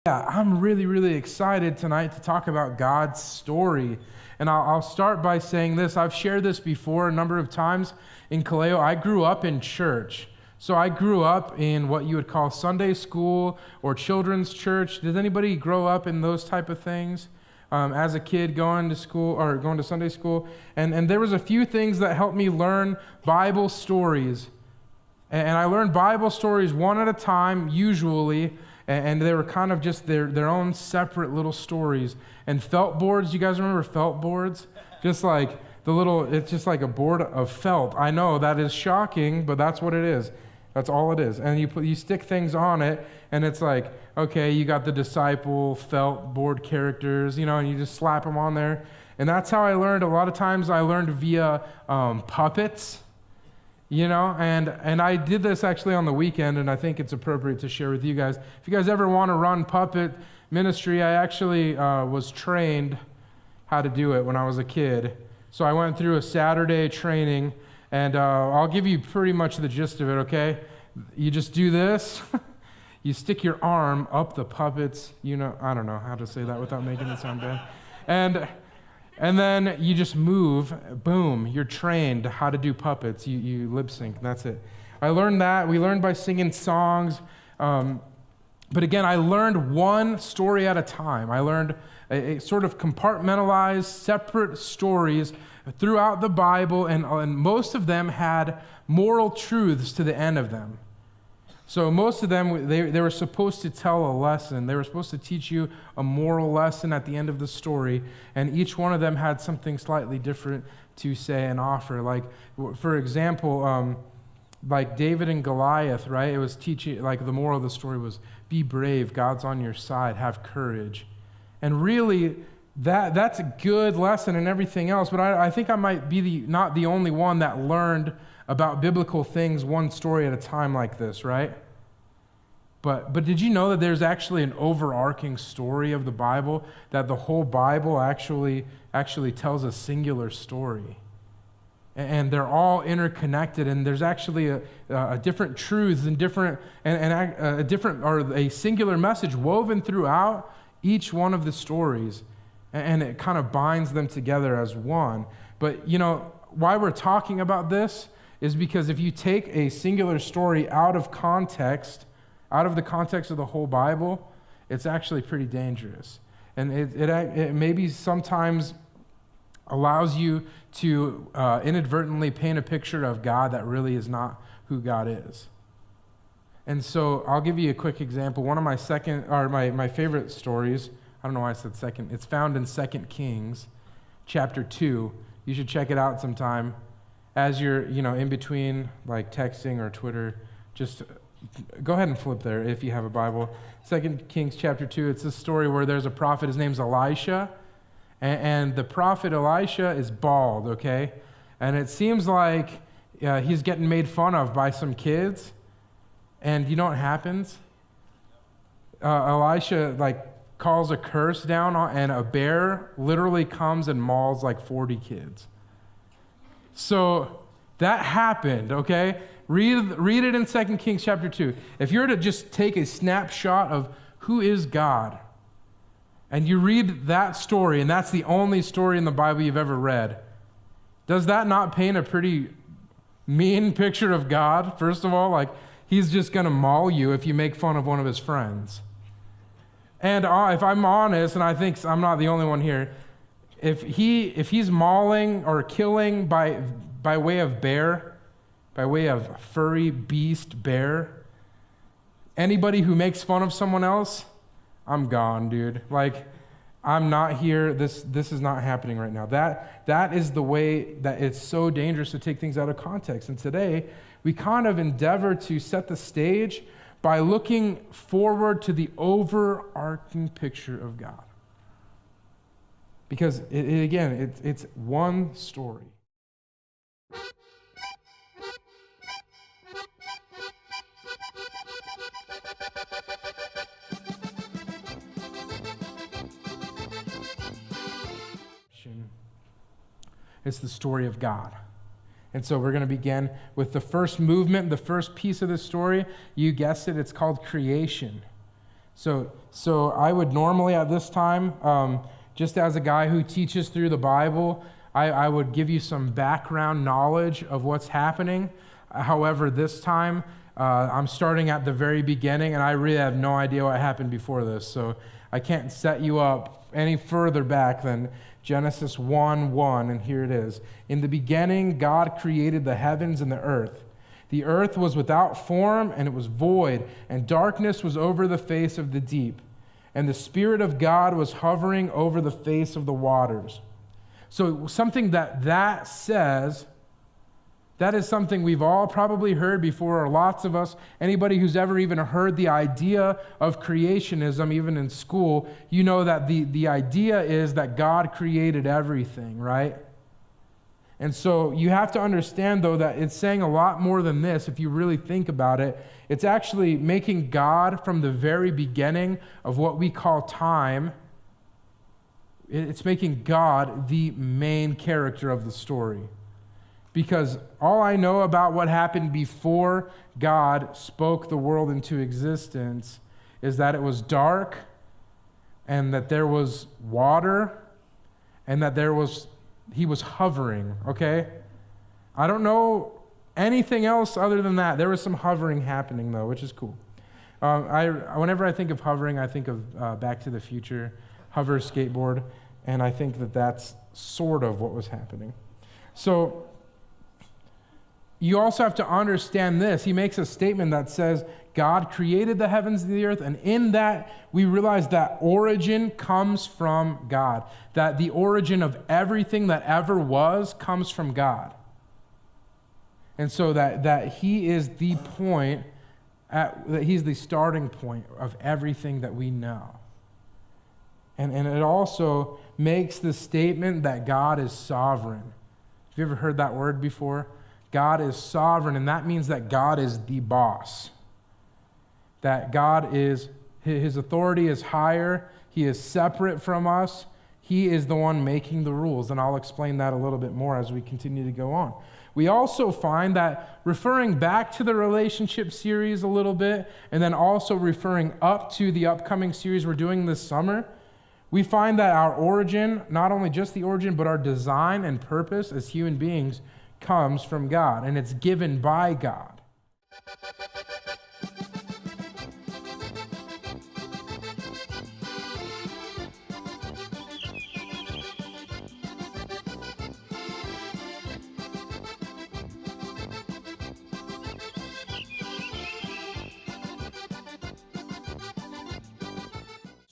Yeah, I'm really, really excited tonight to talk about God's story. And I'll start by saying this. I've shared this before a number of times in Kaleo. I grew up in church. So I grew up in what you would call Sunday school or children's church. Does anybody grow up in those type of things? As a kid going to school or going to Sunday school. And there was a few things that helped me learn Bible stories. And I learned Bible stories one at a time, usually. And they were kind of just their own separate little stories. And felt boards, you guys remember felt boards? Just like it's just like a board of felt. I know that is shocking, but that's what it is. That's all it is. And you stick things on it, and it's like, okay, you got the disciple felt board characters, and you just slap them on there. And that's how I learned. A lot of times I learned via puppets. And I did this actually on the weekend, and I think it's appropriate to share with you guys. If you guys ever want to run puppet ministry, I actually was trained how to do it when I was a kid. So I went through a Saturday training, and I'll give you pretty much the gist of it, okay? You just do this. You stick your arm up the puppets. I don't know how to say that without making it sound bad. And then you just move, boom, you're trained how to do puppets. You lip sync, that's it. I learned that. We learned by singing songs. But again, I learned one story at a time. I learned a sort of compartmentalized, separate stories throughout the Bible, and most of them had moral truths to the end of them. So most of them, they were supposed to tell a lesson. They were supposed to teach you a moral lesson at the end of the story, and each one of them had something slightly different to say and offer. Like, for example, like David and Goliath, right? It was teaching, like the moral of the story was, be brave, God's on your side, have courage. And really, that's a good lesson and everything else, but I think I might be not the only one that learned about biblical things one story at a time like this, right? But did you know that there's actually an overarching story of the Bible, that the whole Bible actually tells a singular story? And they're all interconnected, and there's actually a different truths and a singular message woven throughout each one of the stories, and it kind of binds them together as one. But why we're talking about this is because if you take a singular story out of the context of the whole Bible, it's actually pretty dangerous. And it maybe sometimes allows you to inadvertently paint a picture of God that really is not who God is. And so I'll give you a quick example. One of my my favorite stories, I don't know why I said second, it's found in 2 Kings chapter 2. You should check it out sometime. As you're, in between, like texting or Twitter, just go ahead and flip there if you have a Bible. 2 Kings chapter 2, it's a story where there's a prophet, his name's Elisha, and the prophet Elisha is bald, okay? And it seems like he's getting made fun of by some kids, and you know what happens? Elisha, calls a curse down, and a bear literally comes and mauls 40 kids. So that happened, okay? Read it in 2 Kings chapter 2. If you were to just take a snapshot of who is God, and you read that story, and that's the only story in the Bible you've ever read, does that not paint a pretty mean picture of God? First of all, he's just going to maul you if you make fun of one of his friends. And if I'm honest, and I think I'm not the only one here, if he's mauling or killing by way of bear, by way of furry beast bear, anybody who makes fun of someone else, I'm gone, dude. I'm not here. This is not happening right now. That is the way that it's so dangerous to take things out of context. And today, we kind of endeavor to set the stage by looking forward to the overarching picture of God. Because, it's one story. It's the story of God. And so we're going to begin with the first movement, the first piece of the story. You guessed it, it's called creation. So I would normally at this time, just as a guy who teaches through the Bible, I would give you some background knowledge of what's happening. However, this time, I'm starting at the very beginning, and I really have no idea what happened before this. So I can't set you up any further back than Genesis 1:1, and here it is. In the beginning, God created the heavens and the earth. The earth was without form, and it was void, and darkness was over the face of the deep. And the Spirit of God was hovering over the face of the waters. So something that says, that is something we've all probably heard before, or lots of us, anybody who's ever even heard the idea of creationism, even in school, you know that the idea is that God created everything, right? And so you have to understand, though, that it's saying a lot more than this if you really think about it. It's actually making God from the very beginning of what we call time, it's making God the main character of the story. Because all I know about what happened before God spoke the world into existence is that it was dark, and that there was water, and that he was hovering, okay? I don't know anything else other than that. There was some hovering happening, though, which is cool. Whenever I think of hovering, I think of Back to the Future, hover skateboard, and I think that that's sort of what was happening. So you also have to understand this. He makes a statement that says, God created the heavens and the earth, and in that we realize that origin comes from God, that the origin of everything that ever was comes from God. And so that he is the point, that he's the starting point of everything that we know. And it also makes the statement that God is sovereign. Have you ever heard that word before? God is sovereign, and that means that God is the boss. That God is, his authority is higher, he is separate from us, he is the one making the rules, and I'll explain that a little bit more as we continue to go on. We also find that referring back to the relationship series a little bit, and then also referring up to the upcoming series we're doing this summer, we find that our origin, not only just the origin, but our design and purpose as human beings comes from God, and it's given by God.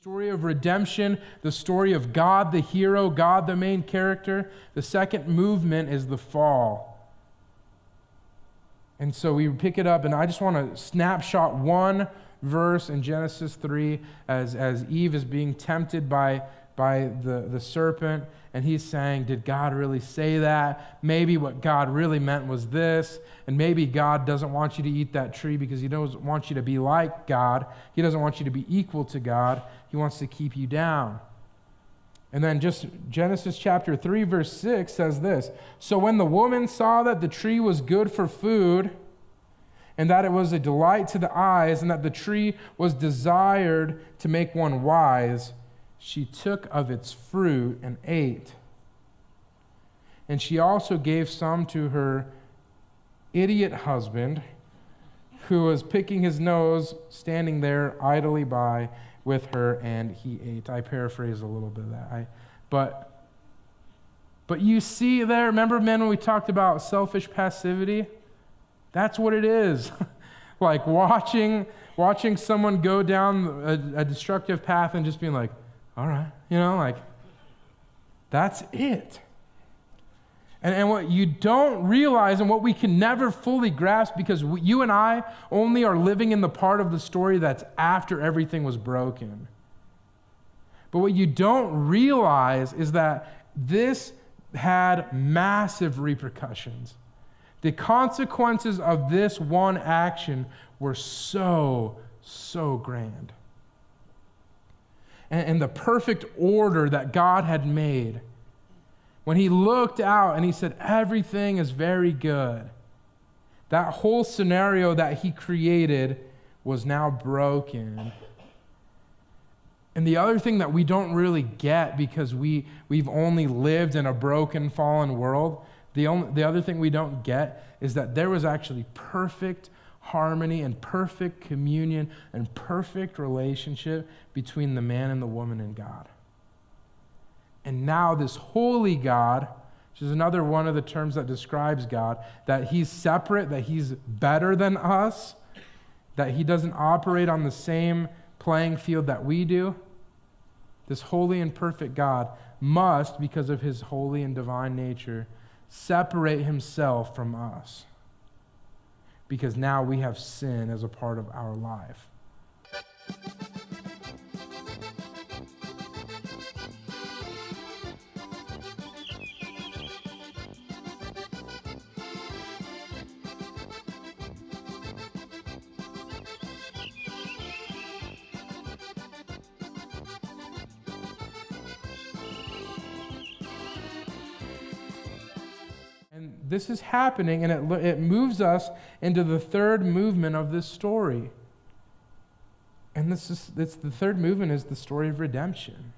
Story of redemption, the story of God the hero, God the main character. The second movement is the fall. And so we pick it up, and I just want to snapshot one verse in Genesis 3 as Eve is being tempted by the serpent, and he's saying, did God really say that? Maybe what God really meant was this, and maybe God doesn't want you to eat that tree because he doesn't want you to be like God. He doesn't want you to be equal to God. He wants to keep you down. And then just Genesis chapter 3, verse 6 says this, so when the woman saw that the tree was good for food, and that it was a delight to the eyes, and that the tree was desired to make one wise, she took of its fruit and ate. And she also gave some to her idiot husband, who was picking his nose, standing there idly by with her, and he ate. I paraphrase a little bit of that. But you see there, remember, men, when we talked about selfish passivity? That's what it is. Like watching someone go down a destructive path and just being like, all right, that's it. And what you don't realize, and what we can never fully grasp, because you and I only are living in the part of the story that's after everything was broken. But what you don't realize is that this had massive repercussions. The consequences of this one action were so grand. And the perfect order that God had made, when he looked out and he said, everything is very good, that whole scenario that he created was now broken. And the other thing that we don't really get because we've only lived in a broken, fallen world, the other thing we don't get is that there was actually perfect harmony and perfect communion and perfect relationship between the man and the woman and God. And now this holy God, which is another one of the terms that describes God, that he's separate, that he's better than us, that he doesn't operate on the same playing field that we do. This holy and perfect God must, because of his holy and divine nature, separate himself from us. Because now we have sin as a part of our life. And this is happening, and it moves us into the third movement of this story. And the third movement is the story of redemption.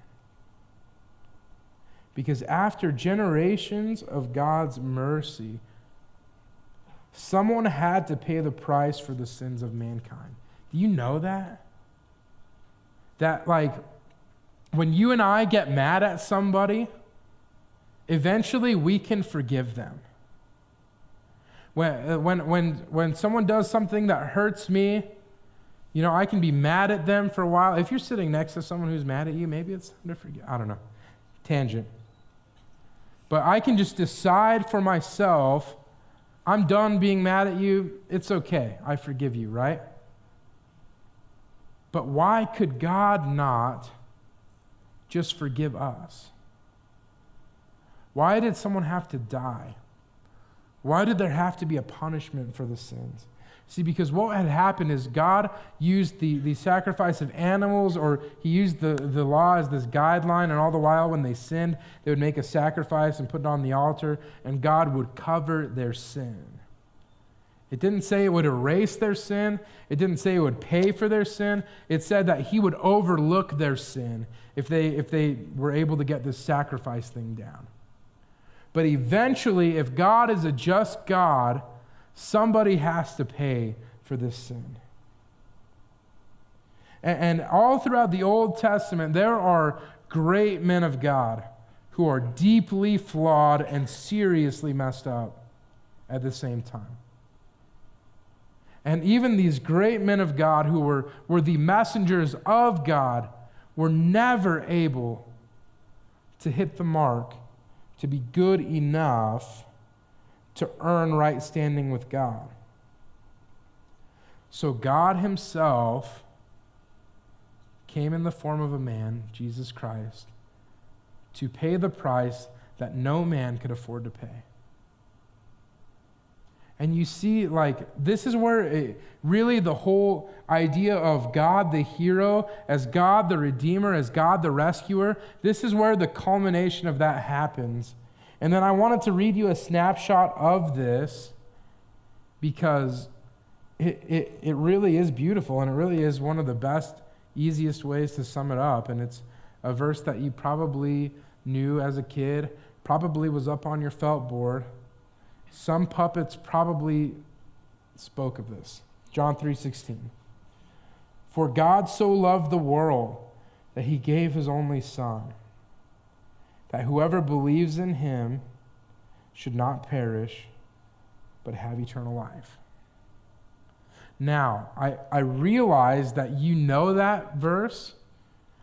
Because after generations of God's mercy, someone had to pay the price for the sins of mankind. Do you know that? That, like, when you and I get mad at somebody, eventually we can forgive them. When someone does something that hurts me, you know, I can be mad at them for a while. If you're sitting next to someone who's mad at you, maybe it's time to forgive. I don't know. Tangent. But I can just decide for myself, I'm done being mad at you. It's okay. I forgive you, right? But why could God not just forgive us? Why did someone have to die? Why did there have to be a punishment for the sins? See, because what had happened is God used the sacrifice of animals, or he used the law as this guideline, and all the while when they sinned, they would make a sacrifice and put it on the altar, and God would cover their sin. It didn't say it would erase their sin. It didn't say it would pay for their sin. It said that he would overlook their sin if they were able to get this sacrifice thing down. But eventually, if God is a just God, somebody has to pay for this sin. And all throughout the Old Testament, there are great men of God who are deeply flawed and seriously messed up at the same time. And even these great men of God who were the messengers of God were never able to hit the mark, to be good enough to earn right standing with God. So God himself came in the form of a man, Jesus Christ, to pay the price that no man could afford to pay. And you see, like, this is where really the whole idea of God the hero, as God the redeemer, as God the rescuer, this is where the culmination of that happens. And then I wanted to read you a snapshot of this because it really is beautiful, and it really is one of the best, easiest ways to sum it up. And it's a verse that you probably knew as a kid, probably was up on your felt board. Some puppets probably spoke of this. John 3:16. For God so loved the world that he gave his only Son, that whoever believes in him should not perish, but have eternal life. Now, I realize that you know that verse.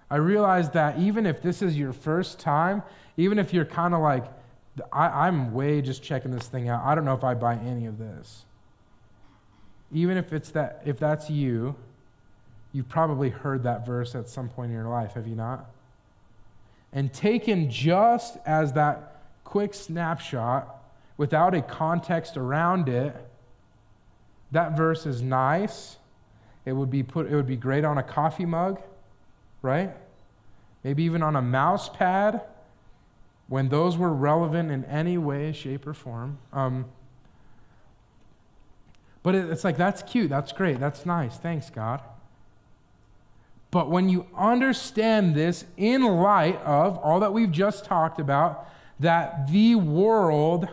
I realize that even if this is your first time, even if you're kind of like, I'm way just checking this thing out, I don't know if I buy any of this. Even if that's you, you've probably heard that verse at some point in your life, have you not? And taken just as that quick snapshot, without a context around it, that verse is nice. It would be great on a coffee mug, right? Maybe even on a mouse pad, when those were relevant in any way, shape, or form. But it's like, that's cute, that's great, that's nice, thanks, God. But when you understand this in light of all that we've just talked about, that the world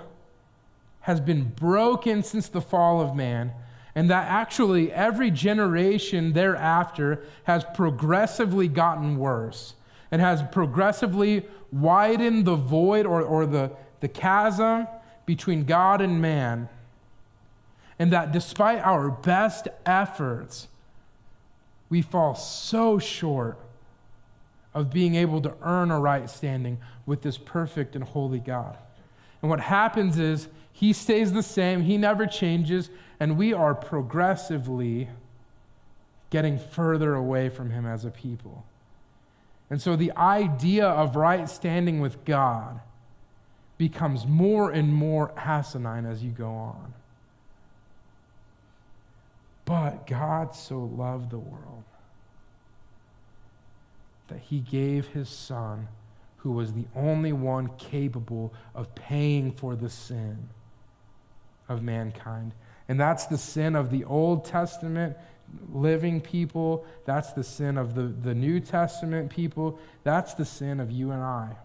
has been broken since the fall of man, and that actually every generation thereafter has progressively gotten worse and has progressively widened the void or the chasm between God and man, and that despite our best efforts, we fall so short of being able to earn a right standing with this perfect and holy God. And what happens is he stays the same, he never changes, and we are progressively getting further away from him as a people. And so the idea of right standing with God becomes more and more asinine as you go on. But God so loved the world that he gave his Son, who was the only one capable of paying for the sin of mankind. And that's the sin of the Old Testament living people. That's the sin of the New Testament people. That's the sin of you and I.